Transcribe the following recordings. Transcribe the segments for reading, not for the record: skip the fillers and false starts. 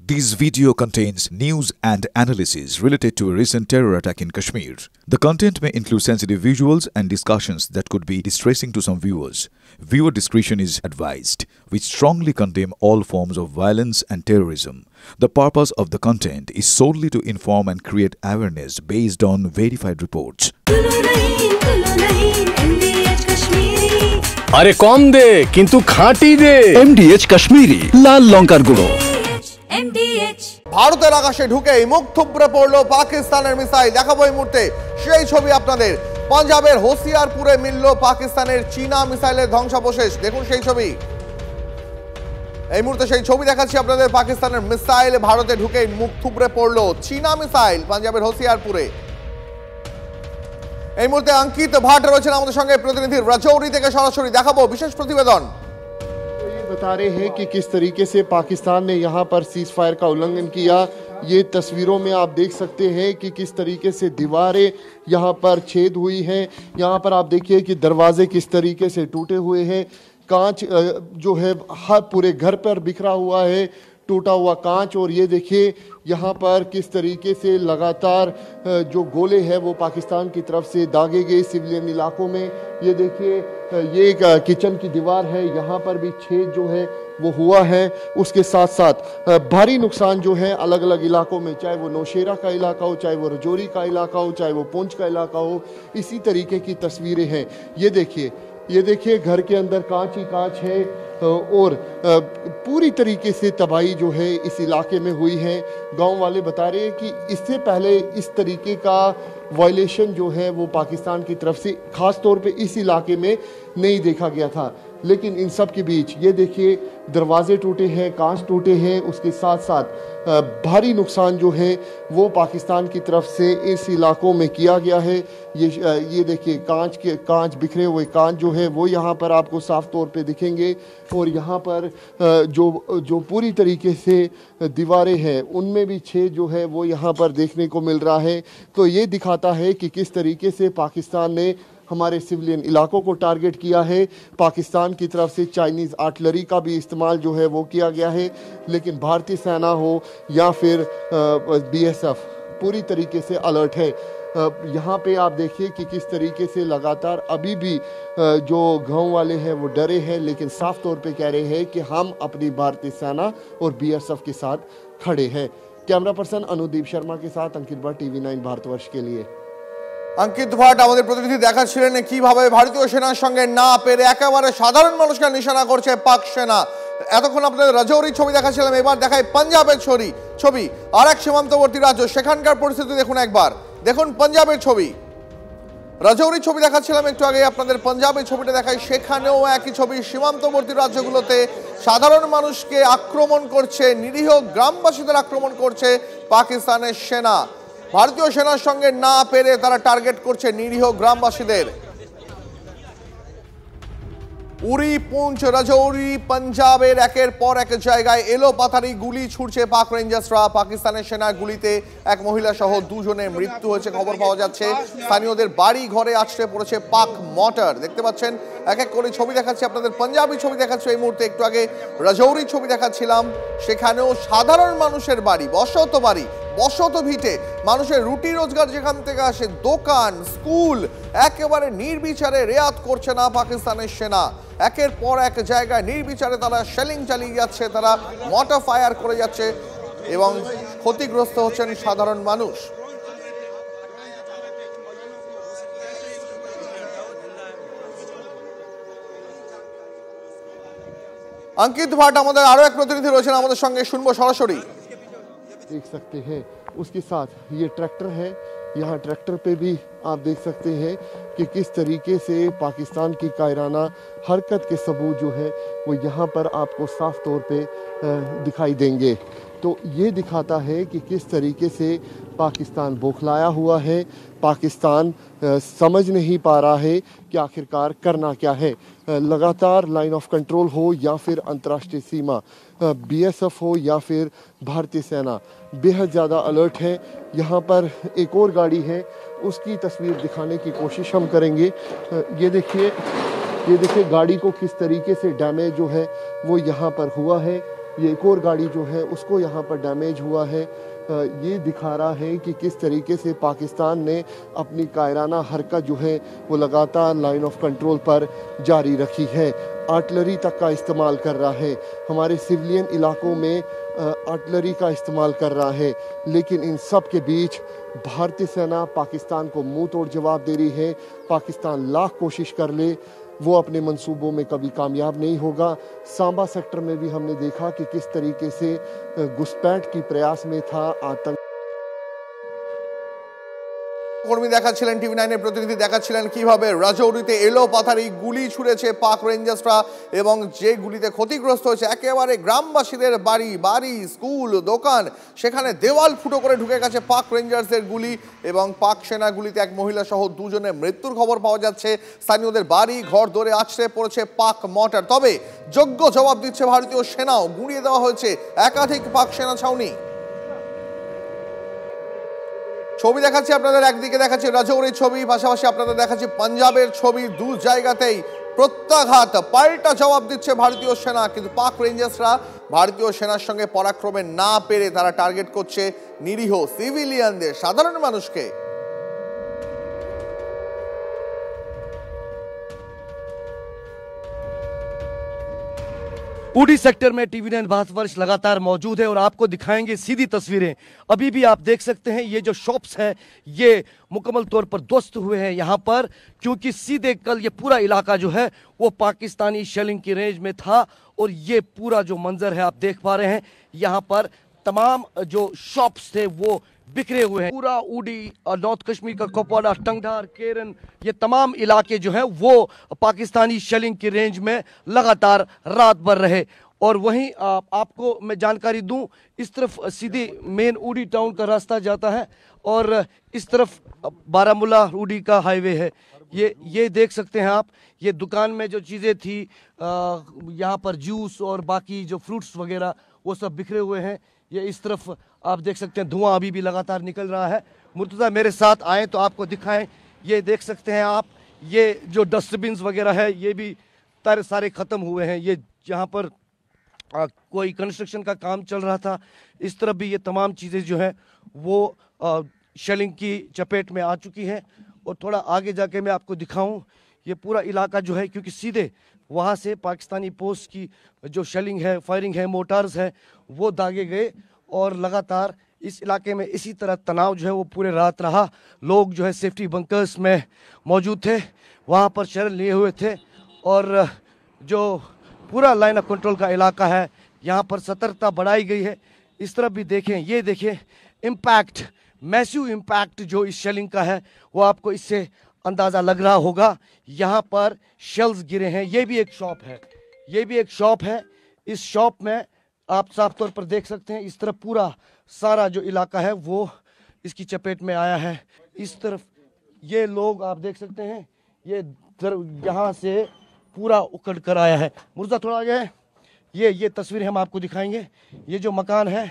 This video contains news and analysis related to a recent terror attack in Kashmir. The content may include sensitive visuals and discussions that could be distressing to some viewers. Viewer discretion is advised. We strongly condemn all forms of violence and terrorism. The purpose of the content is solely to inform and create awareness based on verified reports. আরে কম দে কিন্তু খাঁটি দে MDH Kashmiri লাল লঙ্কার গুঁড়ো। ভারতের আকাশে ঢুকেই মুখ থুবড়ে পড়লো পাকিস্তানের মিসাইল। দেখাবো এই মুহূর্তে সেই ছবি আপনাদের। পাঞ্জাবের হোসিয়ারপুরে মিলল পাকিস্তানের চীনা মিসাইলের ধ্বংসাবশেষ। দেখুন সেই ছবি। এই মুহূর্তে সেই ছবি দেখাচ্ছি আপনাদের। পাকিস্তানের মিসাইল ভারতে ঢুকেই মুখ থুবড়ে পড়লো চীনা মিসাইল পাঞ্জাবের হোসিয়ারপুরে। এই মুহূর্তে অঙ্কিত ভাট রয়েছেন আমাদের সঙ্গে প্রতিনিধি রাজৌরি থেকে সরাসরি। দেখাবো বিশেষ প্রতিবেদন। बता रहे हैं कि किस तरीके से पाकिस्तान ने यहाँ पर सीज फायर का उल्लंघन किया। ये तस्वीरों में आप देख सकते हैं कि किस तरीके से दीवारें यहाँ पर छेद हुई हैं। यहाँ पर आप देखिए कि दरवाजे किस तरीके से टूटे हुए हैं। कांच जो है हर पूरे घर पर बिखरा हुआ है, टूटा हुआ कांच। और ये देखिए यहाँ पर किस तरीके से लगातार जो गोले हैं वो पाकिस्तान की तरफ से दागे गए सिविलियन इलाकों में। ये देखिए ये एक किचन की दीवार है, यहाँ पर भी छेद जो है वो हुआ है। उसके साथ साथ भारी नुकसान जो है अलग अलग इलाकों में, चाहे वो नौशेरा का इलाका हो, चाहे वो रजौरी का इलाका हो, चाहे वो पुंछ का इलाका हो, इसी तरीके की तस्वीरें हैं। ये देखिए घर के अंदर कांच ही कांच है और पूरी तरीके से तबाही जो है इस इलाके में हुई है। गांव वाले बता रहे हैं कि इससे पहले इस तरीके का वायलेशन जो है वो पाकिस्तान की तरफ से ख़ास तौर पे इस इलाके में नहीं देखा गया था। लेकिन इन सब के बीच ये देखिए दरवाजे टूटे हैं, कांच टूटे हैं। उसके साथ साथ भारी नुकसान जो है वो पाकिस्तान की तरफ से इस इलाकों में किया गया है। ये देखिए कांच बिखरे हुए कांच जो है वो यहाँ पर आपको साफ तौर पे दिखेंगे। और यहाँ पर जो पूरी तरीके से दीवारें हैं उनमें भी छेद जो है वो यहाँ पर देखने को मिल रहा है। तो ये दिखाता है कि किस तरीके से पाकिस्तान ने हमारे सिविलियन इलाकों को टारगेट किया है। पाकिस्तान की तरफ से चाइनीज़ आर्टिलरी का भी इस्तेमाल जो है वो किया गया है। लेकिन भारतीय सेना हो या फिर BSF पूरी तरीके से अलर्ट है। यहाँ पे आप देखिए कि किस तरीके से लगातार अभी भी जो गांव वाले हैं वो डरे हैं, लेकिन साफ तौर पे कह रहे हैं कि हम अपनी भारतीय सेना और BSF के साथ खड़े हैं। कैमरा पर्सन अनुदीप शर्मा के साथ अंकित भट्ट, TV9 भारतवर्ष के लिए। অঙ্কিত ভাট আমাদের প্রতিনিধি দেখাচ্ছিলেন কিভাবে ভারতীয় সেনার সঙ্গে না পেরে একেবারে সাধারণ মানুষকে নিশানা করছে পাক সেনা। এতক্ষণ আপনাদের রাজৌরি ছবি দেখাচ্ছিলাম, এবার দেখাই পাঞ্জাবের ছবি। আর এক সীমান্তবর্তী রাজ্য, সেখানকার পরিস্থিতি দেখুন একবার। দেখুন পাঞ্জাবের ছবি। রাজৌরি ছবি দেখাচ্ছিলাম একটু আগে আপনাদের, পাঞ্জাবের ছবিটা দেখাই। সেখানেও একই ছবি। সীমান্তবর্তী রাজ্যগুলোতে সাধারণ মানুষকে আক্রমণ করছে, নিরীহ গ্রামবাসীদের আক্রমণ করছে পাকিস্তানের সেনা। ভারতীয় সেনার সঙ্গে না পেরে তারা টার্গেট করছে নিরীহ গ্রামবাসীদের। উরি, পুঞ্চ, রাজৌরি, পাঞ্জাবের একের পর এক জায়গায় এলো পাথারি গুলি ছুটছে পাক রেঞ্জার্সরা। পাকিস্তানের সেনার গুলিতে এক মহিলা সহ দুজনের মৃত্যু হয়েছে খবর পাওয়া যাচ্ছে। স্থানীয়দের বাড়ি ঘরে আছড়ে পড়েছে পাক মর্টার। দেখতে পাচ্ছেন এক এক করে ছবি দেখাচ্ছি আপনাদের। পাঞ্জাবি ছবি দেখাচ্ছি এই মুহূর্তে। একটু আগে রাজৌরি ছবি দেখাচ্ছিলাম। সেখানেও সাধারণ মানুষের বাড়ি, বসত ভিটে, মানুষের রুটি রোজগার যেখান থেকে আসে, দোকান, স্কুল, একেবারে নির্বিচারে রেয়াত করছে না পাকিস্তানের সেনা। একের পর এক জায়গায় নির্বিচারে তারা শেলিং চালিয়ে যাচ্ছে, তারা মর্টার ফায়ার করে যাচ্ছে এবং ক্ষতিগ্রস্ত হচ্ছেন সাধারণ মানুষ। অঙ্কিত ভাট আমাদের আরো এক প্রতিনিধি রয়েছেন আমাদের সঙ্গে, শুনবো সরাসরি। देख सकते हैं उसके साथ ये ट्रैक्टर है। यहाँ ट्रैक्टर पे भी आप देख सकते हैं कि किस तरीके से पाकिस्तान की कायराना हरकत के सबूत जो है वो यहाँ पर आपको साफ तौर पे दिखाई देंगे। तो ये दिखाता है कि किस तरीके से पाकिस्तान बौखलाया हुआ है। पाकिस्तान समझ नहीं पा रहा है कि आखिरकार करना क्या है। लगातार लाइन ऑफ कंट्रोल हो या फिर अंतर्राष्ट्रीय सीमा, BSF हो या फिर भारतीय सेना बेहद ज़्यादा अलर्ट है। यहाँ पर एक और गाड़ी है, उसकी तस्वीर दिखाने की कोशिश हम करेंगे। ये देखिए गाड़ी को किस तरीके से डैमेज जो है वो यहाँ पर हुआ है। ये एक और गाड़ी जो है उसको यहाँ पर डैमेज हुआ है। ये दिखा रहा है कि किस तरीके से पाकिस्तान ने अपनी कायराना हरकत जो है वो लगातार लाइन ऑफ कंट्रोल पर जारी रखी है। आर्टिलरी तक का इस्तेमाल कर रहा है, हमारे सिविलियन इलाकों में आर्टिलरी का इस्तेमाल कर रहा है, लेकिन इन सब के बीच भारतीय सेना पाकिस्तान को मुंह तोड़ जवाब दे रही है। पाकिस्तान लाख कोशिश कर ले, वो अपने मंसूबों में कभी कामयाब नहीं होगा। सांबा सेक्टर में भी हमने देखा कि किस तरीके से घुसपैठ की प्रयास में था आतंक। কর্মী দেখাচ্ছিলেন, টিভি 9 এর প্রতিনিধি দেখাচ্ছিলেন কিভাবে রাজৌরিতে এলো পাথারি গুলি ছুড়েছে পাক রেঞ্জার্সরা এবং যে গুলিতে ক্ষতিগ্রস্ত হয়েছে একেবারে গ্রামবাসীদের বাড়ি স্কুল দোকান, সেখানে দেওয়াল ফুটো করে ঢুকে গেছে পাক রেঞ্জার্সদের গুলি এবং পাক সেনা গুলিতে এক মহিলা সহ দুজনের মৃত্যুর খবর পাওয়া যাচ্ছে। স্থানীয়দের বাড়ি ঘর দরে আছড়ে পড়েছে পাক মর্টার। তবে যোগ্য জবাব দিচ্ছে ভারতীয় সেনাও, গুঁড়িয়ে দেওয়া হয়েছে একাধিক পাক সেনা ছাউনি। ছবি দেখাচ্ছি আপনাদের, একদিকে দেখাচ্ছি রাজৌরির ছবি, পাশাপাশি আপনাদের দেখাচ্ছি পাঞ্জাবের ছবি। দু জায়গাতেই প্রত্যাঘাত, পাল্টা জবাব দিচ্ছে ভারতীয় সেনা। কিন্তু পাক রেঞ্জার্সরা ভারতীয় সেনার সঙ্গে পরাক্রমে না পেরে তারা টার্গেট করছে নিরীহ সিভিলিয়ানদের, সাধারণ মানুষকে। उड़ी सेक्टर में टीवी 9 भारतवर्ष लगातार मौजूद है और आपको दिखाएंगे सीधी तस्वीरें। अभी भी आप देख सकते हैं ये जो शॉप्स है ये मुकम्मल तौर पर ध्वस्त हुए हैं यहाँ पर, क्योंकि सीधे कल ये पूरा इलाका जो है वो पाकिस्तानी शेलिंग की रेंज में था। और ये पूरा जो मंजर है आप देख पा रहे हैं, यहाँ पर तमाम जो शॉप्स थे वो बिखरे हुए हैं। पूरा उड़ी और नॉर्थ कश्मीर का कुपवाड़ा, टंगधार, केरन, ये तमाम इलाके जो हैं वो पाकिस्तानी शेलिंग की रेंज में लगातार रात भर रहे। और वहीं आपको मैं जानकारी दूं, इस तरफ सीधी मेन उड़ी टाउन का रास्ता जाता है और इस तरफ बारामूला उड़ी का हाईवे है। ये देख सकते हैं आप, ये दुकान में जो चीज़ें थी यहाँ पर जूस और बाकी जो फ्रूट्स वगैरह वो सब बिखरे हुए हैं। ये इस तरफ आप देख सकते हैं धुआं अभी भी लगातार निकल रहा है। मुर्तज़ा मेरे साथ आए तो आपको दिखाएं, ये देख सकते हैं आप, ये जो डस्टबिन्स वगैरह है ये भी सारे ख़त्म हुए हैं। ये जहाँ पर कोई कंस्ट्रक्शन का काम चल रहा था, इस तरफ भी ये तमाम चीज़ें जो है वो शेलिंग की चपेट में आ चुकी हैं। और थोड़ा आगे जाके मैं आपको दिखाऊं, ये पूरा इलाका जो है, क्योंकि सीधे वहाँ से पाकिस्तानी पोस्ट की जो शेलिंग है, फायरिंग है, मोटार्स है, वो दागे गए और लगातार इस इलाके में इसी तरह तनाव जो है वो पूरे रात रहा। लोग जो है सेफ्टी बंकर्स में मौजूद थे, वहाँ पर शरण लिए हुए थे। और जो पूरा लाइन ऑफ कंट्रोल का इलाका है यहाँ पर सतर्कता बढ़ाई गई है। इस तरफ भी देखें, ये देखें इम्पैक्ट, मैसिव इम्पैक्ट जो इस शेलिंग का है वो आपको इससे अंदाज़ा लग रहा होगा। यहाँ पर शेल्स गिरे हैं। ये भी एक शॉप है, ये भी एक शॉप है। इस शॉप में आप साफ तौर पर देख सकते हैं इस तरफ पूरा सारा जो इलाका है वो इसकी चपेट में आया है। इस तरफ ये लोग आप देख सकते हैं, ये यहाँ से पूरा उखड़ कर आया है। मुर्जा थोड़ा आगे है, ये तस्वीर हम आपको दिखाएंगे। ये जो मकान है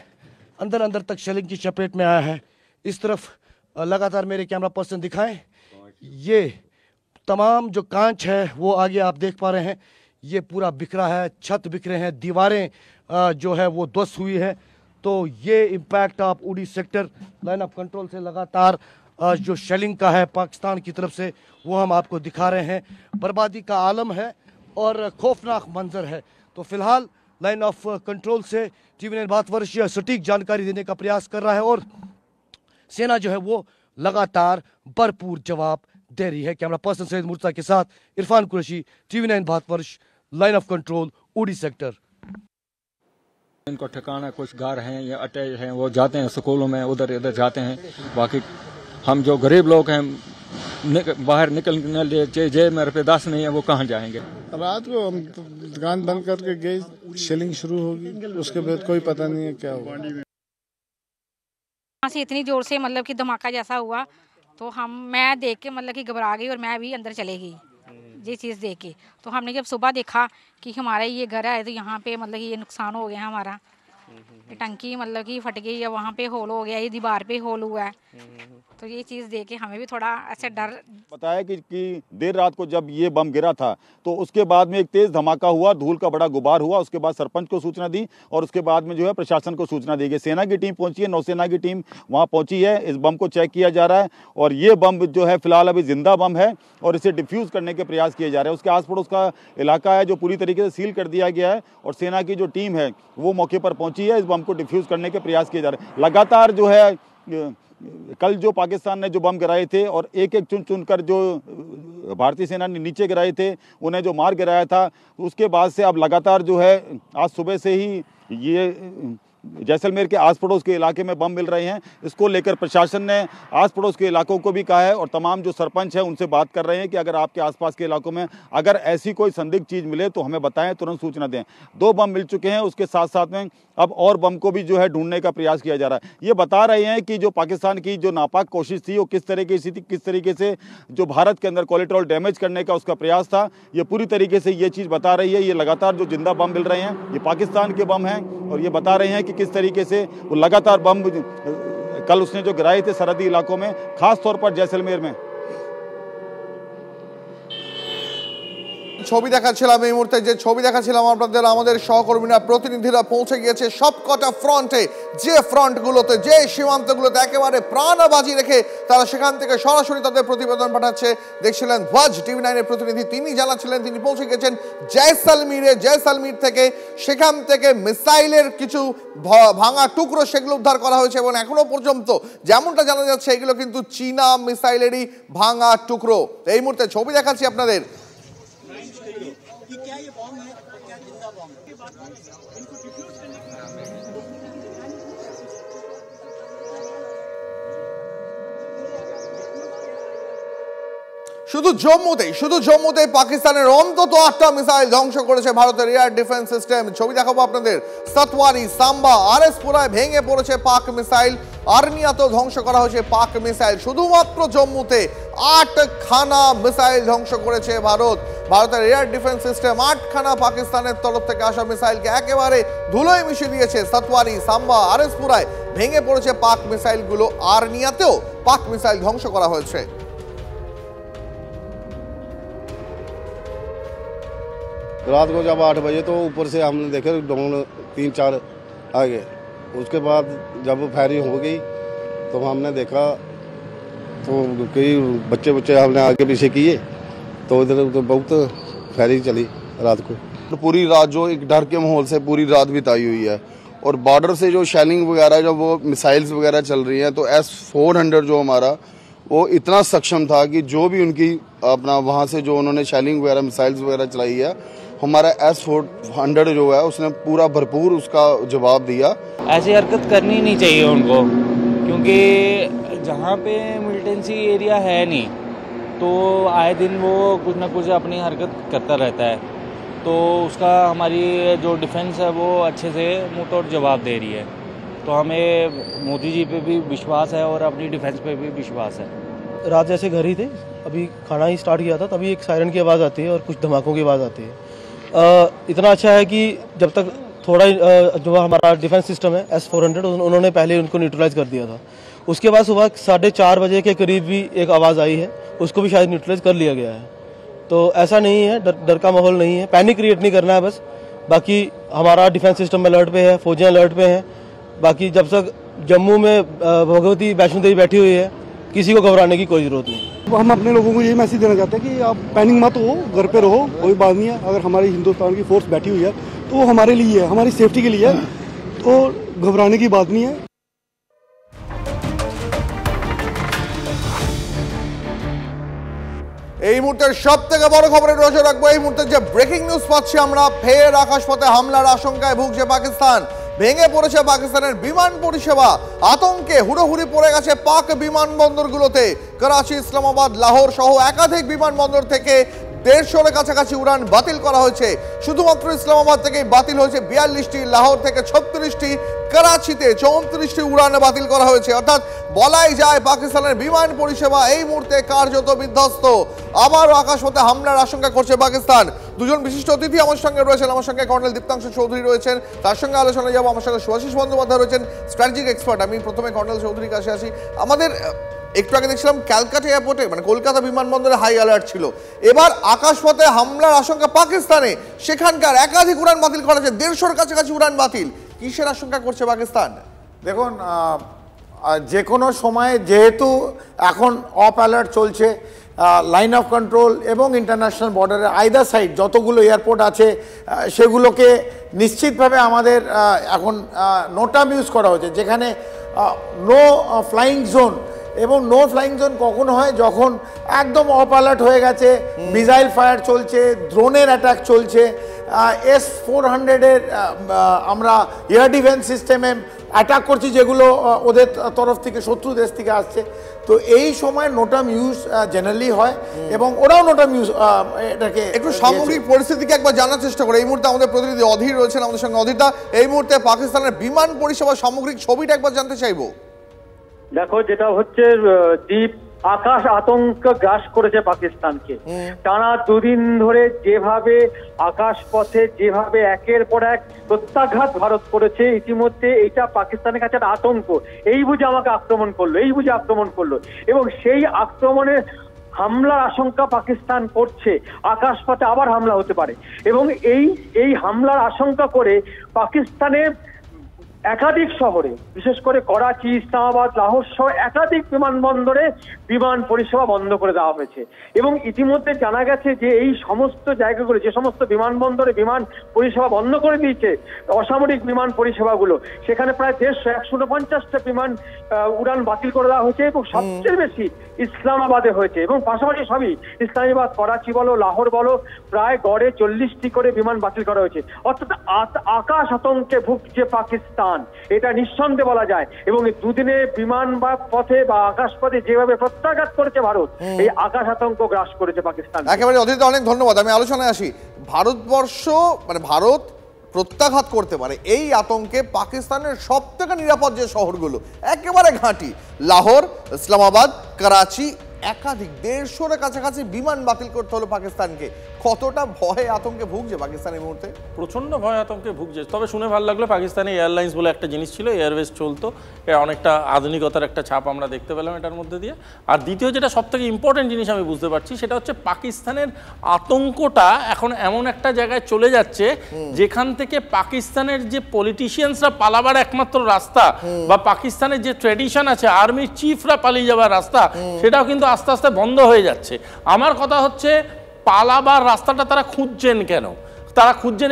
अंदर तक शेलिंग की चपेट में आया है। इस तरफ लगातार मेरे कैमरा पर्सन दिखाएं, ये तमाम जो कांच है वो आगे आप देख पा रहे हैं, ये पूरा बिखरा है, छत बिखरे हैं, दीवारें जो है वो ध्वस्त हुई है। तो ये इम्पैक्ट आप उड़ी सेक्टर लाइन ऑफ कंट्रोल से लगातार जो शेलिंग का है पाकिस्तान की तरफ से वो हम आपको दिखा रहे हैं। बर्बादी का आलम है और खौफनाक मंजर है। तो फिलहाल लाइन ऑफ कंट्रोल से टीवी 9 भारतवर्ष सटीक जानकारी देने का प्रयास कर रहा है और सेना जो है वो लगातार भरपूर जवाब दे रही है। कैमरा पर्सन सैयद मुर्तज़ा के साथ Irfan Qureshi, TV 9 Bharatvarsh, line of control, उड़ी सेक्टर। इनको ठिकाना कुछ घर हैं या अटैच हैं, वो जाते हैं स्कूलों में, उधर इधर जाते हैं। बाकी हम जो गरीब लोग हैं बाहर निकलने लिए जेब में रुपये 10 नहीं है, वो कहाँ जाएंगे। रात को हम दुकान बंद करके गए, शेलिंग शुरू होगी, उसके बाद कोई पता नहीं है क्या हुआ। वहाँ से इतनी जोर से मतलब कि धमाका जैसा हुआ तो मैं देख के मतलब कि घबरा गई और मैं भी अंदर चले गई ये चीज़ देख के। तो हमने जब सुबह देखा कि हमारा ये घर है तो यहाँ पे मतलब कि ये नुकसान हो गया हमारा, टंकी मतलब कि फट गई है, वहाँ पे होल हो गया, ये दीवार पे होल हुआ है। तो ये चीज़ देख के हमें भी थोड़ा ऐसे डर बताया कि देर रात को जब ये बम गिरा था तो उसके बाद में एक तेज धमाका हुआ, धूल का बड़ा गुबार हुआ। उसके बाद सरपंच को सूचना दी और उसके बाद में जो है प्रशासन को सूचना दी गई। सेना की टीम पहुंची है, नौसेना की टीम वहां पहुंची है। इस बम को चेक किया जा रहा है और ये बम जो है फिलहाल अभी जिंदा बम है और इसे डिफ्यूज करने के प्रयास किए जा रहे हैं। उसके आस पड़ोस का इलाका है जो पूरी तरीके से सील कर दिया गया है और सेना की जो टीम है वो मौके पर पहुंची है। इस बम को डिफ्यूज करने के प्रयास किए जा रहे हैं। लगातार जो है कल जो पाकिस्तान ने जो बम गिराए थे और एक एक चुन कर जो भारतीय सेना ने नीचे गिराए थे, उन्हें जो मार गिराया था, उसके बाद से अब लगातार जो है आज सुबह से ही ये जैसलमेर के आस पड़ोस के इलाके में बम मिल रहे हैं। इसको लेकर प्रशासन ने आस पड़ोस के इलाकों को भी कहा है और तमाम जो सरपंच हैं उनसे बात कर रहे हैं कि अगर आपके आसपास के इलाकों में अगर ऐसी कोई संदिग्ध चीज़ मिले तो हमें बताएं, तुरंत सूचना दें। 2 बम मिल चुके हैं, उसके साथ साथ में अब और बम को भी जो है ढूंढने का प्रयास किया जा रहा है। ये बता रहे हैं कि जो पाकिस्तान की जो नापाक कोशिश थी वो किस तरीके से जो भारत के अंदर कोलेट्रल डैमेज करने का उसका प्रयास था, ये पूरी तरीके से ये चीज़ बता रही है। ये लगातार जो जिंदा बम मिल रहे हैं ये पाकिस्तान के बम हैं और ये बता रहे हैं कि किस तरीके से वो लगातार बम कल उसने जो गिराए थे सरहदी इलाकों में, खास तौर पर जैसलमेर में। ছবি দেখাচ্ছিলাম এই মুহূর্তে, যে ছবি দেখাচ্ছিলাম আপনাদের, আমাদের সহকর্মীরা প্রতিনিধিরা পৌঁছে গিয়েছে সবকটা ফ্রন্টে। যে ফ্রন্টগুলোতে, যে সীমান্তগুলোতে একেবারে প্রাণ বাজি রেখে তারা সেখান থেকে সরাসরি তাদের প্রতিবেদন পাঠাচ্ছে। দেখছিলেন ধ্বজ টিভি9 এর প্রতিনিধি, তিনি জানাচ্ছিলেন তিনি পৌঁছে গেছেন জয়সলমীরে। জয়সলমীর থেকে সেখান থেকে মিসাইলের কিছু ভাঙা টুকরো সেগুলো উদ্ধার করা হয়েছে এবং এখনো পর্যন্ত যেমনটা জানা যাচ্ছে এগুলো কিন্তু চীনা মিসাইলেরই ভাঙা টুকরো। এই মুহূর্তে ছবি দেখাচ্ছি আপনাদের। শুধু জম্মুতে পাকিস্তানের অন্তত 8টা মিসাইল ধ্বংস করেছে ভারতের এয়ার ডিফেন্স সিস্টেম। ছবি দেখাবো আপনাদের। সাতওয়ারি, সাম্বা, আরএসপুরায় ভেঙে পড়েছে পাক মিসাইল। আর্নিয়াতেও ধ্বংস করা হয়েছে পাক মিসাইল। শুধুমাত্র জম্মুতে 8খানা মিসাইল ধ্বংস করেছে ভারতের এয়ার ডিফেন্স সিস্টেম। 8খানা পাকিস্তানের তরফ থেকে আসা মিসাইলকে একেবারে ধুলোয় মিশিয়ে দিয়েছে। সাতওয়ারি, সাম্বা, আরএসপুরায় ভেঙে পড়েছে পাক মিসাইলগুলো। আর্নিয়াতেও পাক মিসাইল ধ্বংস করা হয়েছে। रात को जब 8 बजे तो ऊपर से हमने देखे ड्रोन 3-4 आ गए। उसके बाद जब फायरिंग हो गई तो हमने देखा तो कई बच्चे हमने आगे पीछे किए तो इधर तो बहुत फायरिंग चली रात को। तो पूरी रात जो एक डर के माहौल से पूरी रात बिताई हुई है और बॉर्डर से जो शेलिंग वगैरह जो वो मिसाइल्स वगैरह चल रही हैं, तो S-400 जो हमारा वो इतना सक्षम था कि जो भी उनकी अपना वहाँ से जो उन्होंने शेलिंग वगैरह मिसाइल्स वगैरह चलाई है, हमारा S-400 जो है उसने पूरा भरपूर उसका जवाब दिया। ऐसी हरकत करनी नहीं चाहिए उनको, क्योंकि जहाँ पे मिलिटेंसी एरिया है नहीं तो आए दिन वो कुछ ना कुछ अपनी हरकत करता रहता है। तो उसका हमारी जो डिफेंस है वो अच्छे से मुँह तोड़ जवाब दे रही है। तो हमें मोदी जी पे भी विश्वास है और अपनी डिफेंस पे भी विश्वास है। रात जैसे घर ही थे, अभी खाना ही स्टार्ट किया था, तभी एक सायरन की आवाज़ आती है और कुछ धमाकों की आवाज़ आती है। इतना अच्छा है कि जब तक थोड़ा जो हमारा डिफेंस सिस्टम है S-400 उन्होंने पहले उनको न्यूट्रलाइज कर दिया था। उसके बाद सुबह 4:30 बजे के करीब भी एक आवाज़ आई है, उसको भी शायद न्यूट्रलाइज कर लिया गया है। तो ऐसा नहीं है, डर का माहौल नहीं है, पैनिक क्रिएट नहीं करना है बस। बाकी हमारा डिफेंस सिस्टम अलर्ट पे है, फौजें अलर्ट पे हैं। बाकी जब तक जम्मू में भगवती वैष्णो देवी बैठी हुई है, किसी को घबराने की कोई ज़रूरत नहीं। हम अपने लोगों को यही मैसेज देना चाहते हैं कि आप पैनिक मत हो, घर पे रहो, कोई बात नहीं है। अगर हमारी हिंदुस्तान की फोर्स बैठी हुई है तो वो हमारे लिए है, हमारी सेफ्टी के लिए है, तो घबराने की बात नहीं है। এই মুহূর্তের সবথেকে বড় খবরে নজর রাখবো। এই মুহূর্তে যে ব্রেকিং নিউজ পাচ্ছি আমরা, ফের আকাশপথে হামলার আশঙ্কায় ভুগছে পাকিস্তান। ভেঙে পড়েছে পাকিস্তানের বিমান পরিষেবা। আতঙ্কে হুড়োহুড়ি পড়ে গেছে পাক বিমানবন্দরগুলোতে। করাচি, ইসলামাবাদ, লাহোর সহ একাধিক বিমানবন্দর থেকে 150-এর কাছাকাছি উড়ান বাতিল করা হয়েছে। শুধুমাত্র ইসলামাবাদ থেকেই বাতিল হয়েছে 42টি, লাহোর থেকে 36টি, করাচিতে 34টি উড়ান বাতিল করা হয়েছে। অর্থাৎ বলাই যায় পাকিস্তানের বিমান পরিষেবা এই মুহূর্তে কার্যত বিধ্বস্ত। আবারও আকাশপথে হামলার আশঙ্কা করছে পাকিস্তান। দুজন বিশিষ্ট অতিথি আমার সঙ্গে রয়েছেন। আমার সঙ্গে কর্নেল দীপ্তাংশু চৌধুরী রয়েছেন, তার সঙ্গে আলোচনায় যাবো। আমার সঙ্গে শুভাশিস বন্দ্যোপাধ্যায় রয়েছেন, স্ট্র্যাটেজিক এক্সপার্ট। আমি প্রথমে কর্নেল চৌধুরীর কাছে আসি। আমাদের একটু আগে দেখছিলাম ক্যালকাটা এয়ারপোর্টে মানে কলকাতা বিমানবন্দরে হাই অ্যালার্ট ছিল। এবার আকাশপথে হামলার আশঙ্কা পাকিস্তানে, সেখানকার একাধিক উড়ান বাতিল করা হয়েছে, 150-র কাছাকাছি উড়ান বাতিল। কিসের আশঙ্কা করছে পাকিস্তান? দেখুন, যে কোনো সময়ে যেহেতু এখন অফ অ্যালার্ট চলছে, লাইন অফ কন্ট্রোল এবং ইন্টারন্যাশনাল বর্ডারের আইদার সাইড যতগুলো এয়ারপোর্ট আছে সেগুলোকে নিশ্চিতভাবে আমাদের এখন নোটাম ইউজ করা হয়েছে, যেখানে নো ফ্লাইং জোন। এবং নো ফ্লাইং জোন কখন হয়? যখন একদম অফ অ্যালার্ট হয়ে গেছে, মিসাইল ফায়ার চলছে, ড্রোনের অ্যাটাক চলছে, S-400-এর আমরা এয়ার ডিফেন্স সিস্টেমে অ্যাটাক করছি, যেগুলো ওদের তরফ থেকে শত্রু দেশ থেকে আসছে। তো এই সময় নোটাম ইউজ জেনারেলি হয় এবং ওরাও নোটাম ইউজ এটাকে একটু সামগ্রিক পরিস্থিতিকে একবার জানার চেষ্টা করে। এই মুহূর্তে আমাদের প্রতিনিধি অধীর রয়েছেন আমাদের সঙ্গে। অধীরদা, এই মুহূর্তে পাকিস্তানের বিমান পরিষেবা সামগ্রিক ছবিটা একবার জানতে চাইবো। দেখো, যেটা হচ্ছে দ্বীপ আকাশ আতঙ্ক গ্রাস করেছে পাকিস্তানকে। টানা দুদিন ধরে যেভাবে আকাশ পথে যেভাবে একের পর এক প্রত্যাঘাত ভারত করেছে, ইতিমধ্যে এটা পাকিস্তানের কাছে একটা আতঙ্ক। এই বুঝে আমাকে আক্রমণ করলো, এই বুঝে আক্রমণ করলো, এবং সেই আক্রমণের হামলার আশঙ্কা পাকিস্তান করছে। আকাশপথে আবার হামলা হতে পারে, এবং এই হামলার আশঙ্কা করে পাকিস্তানের একাধিক শহরে, বিশেষ করে করাচি, ইসলামাবাদ, লাহোর সহ একাধিক বিমানবন্দরে বিমান পরিষেবা বন্ধ করে দেওয়া হয়েছে। এবং ইতিমধ্যে জানা গেছে যে এই সমস্ত জায়গাগুলো, যে সমস্ত বিমানবন্দরে বিমান পরিষেবা বন্ধ করে দিয়েছে অসামরিক বিমান পরিষেবাগুলো, সেখানে প্রায় 150-150টা বিমান উড়ান বাতিল করে দেওয়া হয়েছে, এবং সবচেয়ে বেশি ইসলামাবাদে হয়েছে। এবং পাশাপাশি সবই ইসলামাবাদ, করাচি বলো, লাহোর বলো, প্রায় গড়ে 40টি করে বিমান বাতিল করা হয়েছে। অর্থাৎ আকাশ আতঙ্কে ভুগছে পাকিস্তান, এটা নিঃসন্দেহে বলা যায়। এবং দুদিনে বিমান বা পথে বা আকাশ পথে যেভাবে প্রত্যাঘাত করেছে ভারত, এই আকাশ আতঙ্ক গ্রাস করেছে পাকিস্তান। একেবারে অধীর, অনেক ধন্যবাদ। আমি আলোচনায় আসি। ভারতবর্ষ মানে ভারত প্রত্যাঘাত করতে পারে এই আতঙ্কে পাকিস্তানের সব থেকে নিরাপদ যে শহরগুলো একেবারে ঘাঁটি, লাহোর, ইসলামাবাদ, করাচি, একাধিক 150-র কাছাকাছি বিমান বাতিল করতে হলো পাকিস্তানকে। কতটা ভয়ে আতঙ্কে ভুগছে পাকিস্তান এই মুহূর্তে? প্রচণ্ড ভয় আতঙ্কে ভুগছে। তবে শুনে ভালো লাগলো, পাকিস্তানি এয়ারলাইন্স বলে একটা জিনিস ছিল, এয়ারওয়েজ চলতো, অনেকটা আধুনিকতার একটা ছাপ আমরা দেখতে পেলাম এটার মধ্যে দিয়ে। আর দ্বিতীয় যেটা সব থেকে ইম্পর্টেন্ট জিনিস আমি বুঝতে পারছি, সেটা হচ্ছে পাকিস্তানের আতঙ্কটা এখন এমন একটা জায়গায় চলে যাচ্ছে যেখান থেকে পাকিস্তানের যে পলিটিশিয়ানসরা পালাবার একমাত্র রাস্তা, বা পাকিস্তানের যে ট্র্যাডিশন আছে আর্মির চিফরা পালিয়ে যাওয়ার রাস্তা, সেটাও কিন্তু আস্তে আস্তে বন্ধ হয়ে যাচ্ছে। আমার কথা হচ্ছে, পালাবার রাস্তাটা তারা খুঁজছেন কেন? তারা খুঁজছেন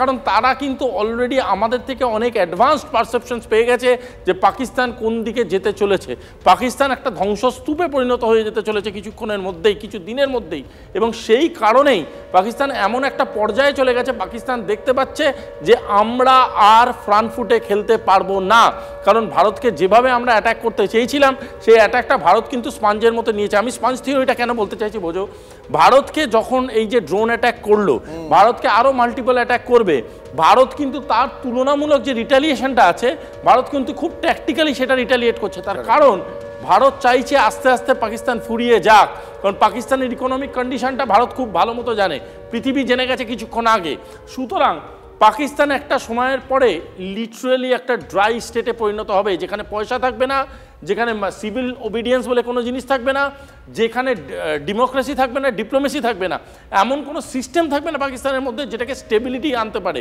কারণ তারা কিন্তু অলরেডি আমাদের থেকে অনেক অ্যাডভান্সড পারসেপশনস পেয়ে গেছে যে পাকিস্তান কোন দিকে যেতে চলেছে। পাকিস্তান একটা ধ্বংসস্তূপে পরিণত হয়ে যেতে চলেছে কিছুক্ষণের মধ্যেই, কিছু দিনের মধ্যেই। এবং সেই কারণেই পাকিস্তান এমন একটা পর্যায়ে চলে গেছে, পাকিস্তান দেখতে পাচ্ছে যে আমরা আর ফ্রন্ট ফুটে খেলতে পারবো না। কারণ ভারতকে যেভাবে আমরা অ্যাটাক করতে চেয়েছিলাম, সেই অ্যাটাকটা ভারত কিন্তু স্পঞ্জের মতো নিয়েছে। আমি স্পঞ্জ থিওরিটা কেন বলতে চাইছি বোঝো। ভারতকে যখন এই যে ড্রোন অ্যাটাক করলো, ভারতকে আরও মাল্টিপল অ্যাটাক করবে, ভারত কিন্তু তার তুলনামূলক যে রিটালিয়েশনটা আছে, ভারত কিন্তু খুব ট্যাকটিক্যালি সেটা রিটালিয়েট করছে। তার কারণ ভারত চাইছে আস্তে আস্তে পাকিস্তান ফুরিয়ে যাক, কারণ পাকিস্তানের ইকোনমিক কন্ডিশনটা ভারত খুব ভালো মতো জানে, পৃথিবী জেনে গেছে কিছুক্ষণ আগে। সুতরাং পাকিস্তান একটা সময়ের পরে লিটারেলি একটা ড্রাই স্টেটে পরিণত হবে, যেখানে পয়সা থাকবে না, যেখানে সিভিল ওবিডিয়েন্স বলে কোনো জিনিস থাকবে না, যেখানে ডেমোক্রেসি থাকবে না, ডিপ্লোমেসি থাকবে না, এমন কোনো সিস্টেম থাকবে না পাকিস্তানের মধ্যে যেটাকে স্টেবিলিটি আনতে পারে।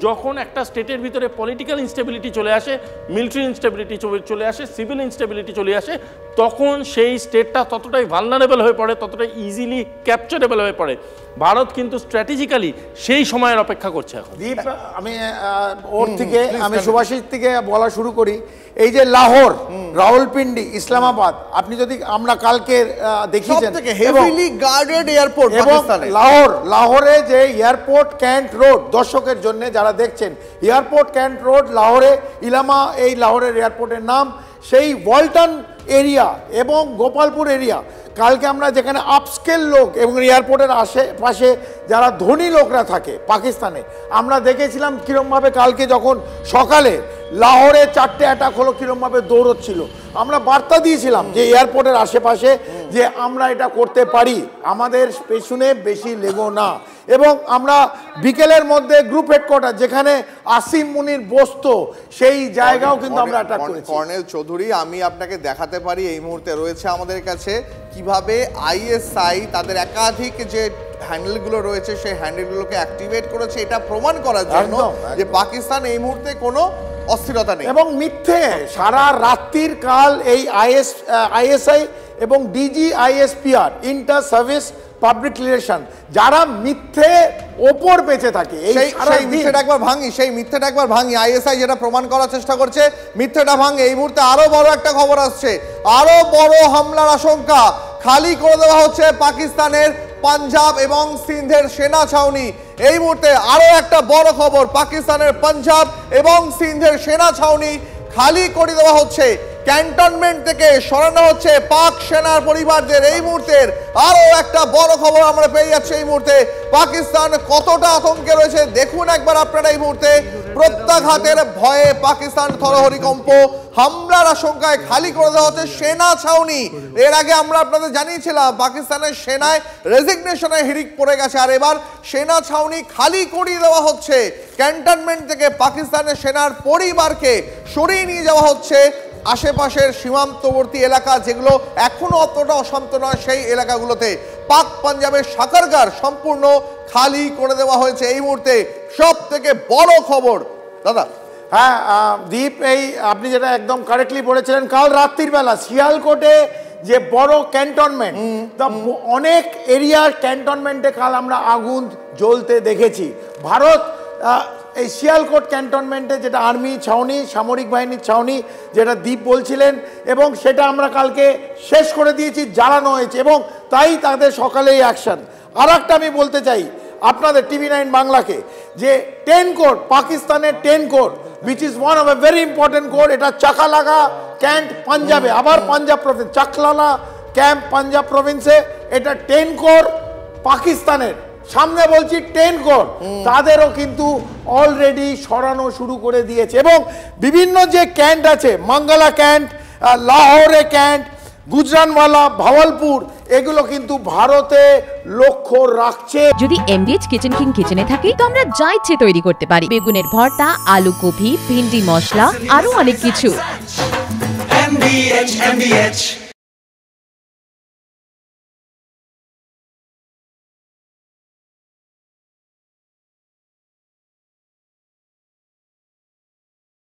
যখন একটা স্টেটের ভিতরে পলিটিক্যাল ইনস্টেবিলিটি চলে আসে, মিলিটারি ইনস্টেবিলিটি চলে আসে, সিভিল ইনস্টেবিলিটি চলে আসে, তখন সেই স্টেটটা ততটাই ভালনারেবল হয়ে পড়ে, ততটাই ইজিলি ক্যাপচারেবল হয়ে পড়ে। ভারত কিন্তু স্ট্র্যাটেজিক্যালি সেই সময়ের অপেক্ষা করছে এখন। দীপ, আমি ওর থেকে আমি সুভাষিস থেকে বলা শুরু করি। এই যে লাহোর, রাওয়ালপিন্ডি, ইসলামাবাদ, আপনি যদি আমরা কালকে দেখিয়েছেন হেভিলি গার্ডেড এয়ারপোর্ট পাকিস্তানে। লাহোরে যে এয়ারপোর্ট ক্যান্ট রোড, দর্শকের জন্য যারা দেখছেন, এয়ারপোর্ট ক্যান্ট রোড লাহোরে, ইলামা এই লাহোরের এয়ারপোর্টের নাম, সেই ওয়ালটন এরিয়া এবং গোপালপুর এরিয়া, কালকে আমরা যেখানে আপস্কেল লোক এবং এয়ারপোর্টের আশেপাশে যারা ধনী লোকরা থাকে পাকিস্তানে, আমরা দেখেছিলাম কীরমভাবে কালকে যখন সকালে লাহোরে 4টে অ্যাটাক হলো, কীরমভাবে দৌড়চ্ছিল। আমরা বার্তা দিয়েছিলাম যে এয়ারপোর্টের আশেপাশে যে আমরা এটা করতে পারি, আমাদের পেছনে বেশি লেগো না। এবং আমরা বিকেলের মধ্যে গ্রুপ হেডকোয়ার্টার যেখানে আসিম মুনির বসতো সেই জায়গাও কিন্তু আমরা অ্যাটাক করেছি। কর্নেল চৌধুরী, আমি আপনাকে দেখাতে পারি এই মুহূর্তে রয়েছে আমাদের কাছে কিভাবে আইএসআই তাদের একাধিক যে হ্যান্ডেলগুলো রয়েছে সেই হ্যান্ডেলগুলোকে অ্যাক্টিভেট করেছে, এটা প্রমাণ করার জন্য যে পাকিস্তান এই মুহূর্তে কোনো অস্থিরতা নেই এবং মিথ্যে সারা রাত্রির কাল এই আইএসআই এবং ডিজিআইএসপিআর ইন্টার সার্ভিস পাবলিক রিলেশন যারা মিথ্যে ওপর বেঁচে থাকে সেই মিথ্যেটা একবার ভাঙি আইএসআই যেটা প্রমাণ করার চেষ্টা করছে, মিথ্যেটা ভাঙে। এই মুহূর্তে আরো বড় একটা খবর আসছে, আরো বড় হামলার আশঙ্কা, খালি করে দেওয়া হচ্ছে পাকিস্তানের পাঞ্জাব এবং সিন্ধের সেনা ছাউনি। এই মুহূর্তে আরো একটা বড় খবর, পাকিস্তানের পাঞ্জাব এবং সিন্ধের সেনা ছাউনি খালি করে দেওয়া হচ্ছে, ক্যান্টনমেন্ট থেকে সরানো হচ্ছে পাক সেনার পরিবারদের। এই মুহূর্তের আরো একটা বড় খবর আমরা পেয়ে যাচ্ছি। এই মুহূর্তে পাকিস্তান কতটা আতঙ্কে রয়েছে দেখুন একবার আপনারা। এই মুহূর্তে প্রত্যাঘাতের ভয়ে পাকিস্তান থরহরিকম্প, হামলার আশঙ্কায় খালি করে দেওয়া হচ্ছে সেনা ছাউনি। এর আগে আমরা আপনাদের জানিয়েছিলাম পাকিস্তানের সেনায় রেজিগনেশনের হিড়িক পড়ে গেছে, আর এবার সেনা ছাউনি খালি করিয়ে দেওয়া হচ্ছে। ক্যান্টনমেন্ট থেকে পাকিস্তানের সেনার পরিবারকে সরিয়ে নিয়ে যাওয়া হচ্ছে আশেপাশের সীমান্তবর্তী এলাকা যেগুলো এখনো অতটা অশান্ত নয়, সেই এলাকাগুলোতে পাক পাঞ্জাবের সাকারগার সম্পূর্ণ খালি করে দেওয়া হয়েছে। এই মুহূর্তে সব থেকে বড় খবর দাদা। হ্যাঁ দীপ, এই আপনি যেটা একদম কারেক্টলি বলেছিলেন, কাল রাত্রির বেলা শিয়ালকোটে যে বড় ক্যান্টনমেন্ট, অনেক এরিয়ার ক্যান্টনমেন্টে কাল আমরা আগুন জ্বলতে দেখেছি। ভারত এই শিয়ালকোট ক্যান্টনমেন্টে যেটা আর্মি ছাউনি, সামরিক বাহিনীর ছাউনি যেটা দ্বীপ বলছিলেন, এবং সেটা আমরা কালকে শেষ করে দিয়েছি, জ্বালানো হয়েছে এবং তাই তাদের সকালেই অ্যাকশন। আর একটা আমি বলতে চাই আপনাদের TV9 বাংলাকে যে 10 কোর, পাকিস্তানের 10 core which is one of a very important core, এটা চাকালাগা ক্যাম্প পাঞ্জাবে, আবার পাঞ্জাব প্রভিন্স, চাকলালা ক্যাম্প পাঞ্জাব প্রভিন্সে, এটা 10 কোর পাকিস্তানের সামনে বলছি 10 কোর, তাদেরও কিন্তু অলরেডি সরানো শুরু করে দিয়েছে। এবং বিভিন্ন যে ক্যান্ট আছে, মঙ্গলা ক্যান্ট, লাহোরে ক্যান্ট, গুজরানওয়ালা, ভাওয়ালপুর, এগুলো কিন্তু ভারতে লক্ষ্য রাখছে। যদি MDH কিচেন কিং কিচেনে থাকি তো আমরা যা ইচ্ছে তৈরি করতে পারি, বেগুনের ভর্তা, আলু কপি, ভিন্ডি মশলা, আরো অনেক কিছু। MDH